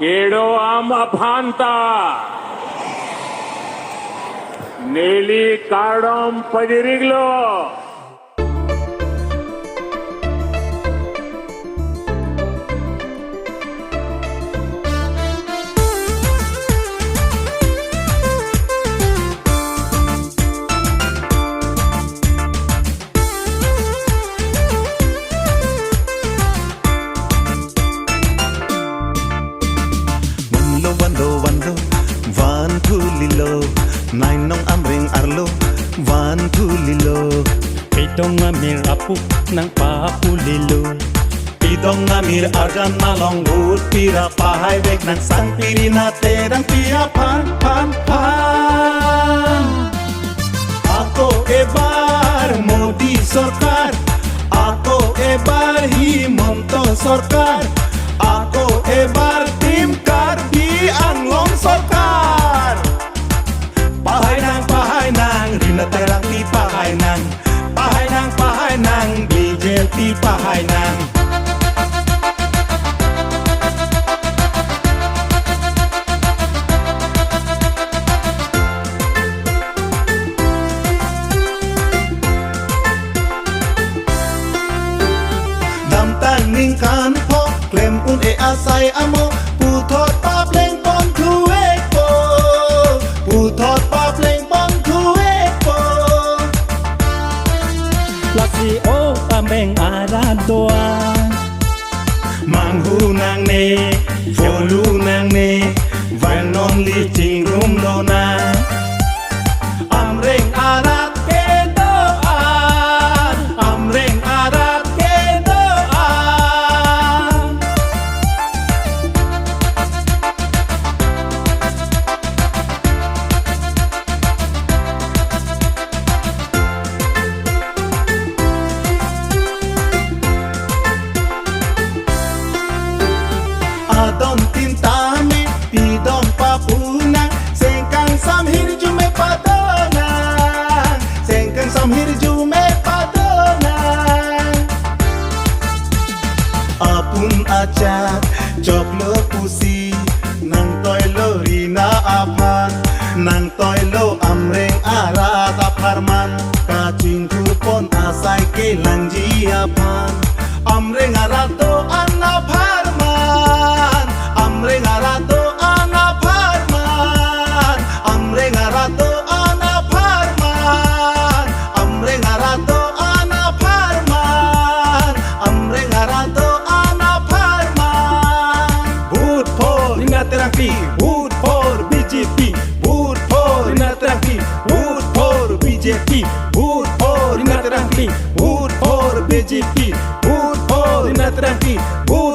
केडो आम अफांता नेली कार्डम पदिरिगलो Nainong amring arlo, van tulilo. Pidong ngamir apu nang papulilo. Pidong ngamir argan malonggut pira pahay bek nang sang piri na terang pia pan pan pan. Ako ebar Modi Sarkar, ako ebar Himanta Sarkar, ako ebar Tim Karbi Anglong Sarkar. Pahay nang Rina terang ti pahay nang BJP pahay nang. Damtan ning kan po klem un e asai amo putot pa pleng pon tuwe po putot pa pleng pon tuwe po. Lasi o ameng aradoa Manghu nang ne folu nang ne vanon li ting rum lo na amreng arat ke doan amreng arat ke doan. Adon tintame pidong papunang sengkang samhir jume padonang sengkang samhir jume padonang. Apun acak joglo pusi nang toylo rina apan nang toylo amreng arat aparman kacing kurpon asai ke langji apan amreng arato anaparman amreng arato anaparman amreng arato anaparman amreng arato anaparman amreng arato anaparman. Vote for Rina Terapi, vote for BJP, vote for Rina Terapi, vote for BJP, vote for Rina Terapi, vote for BJP, vote for Rina Terapi, vote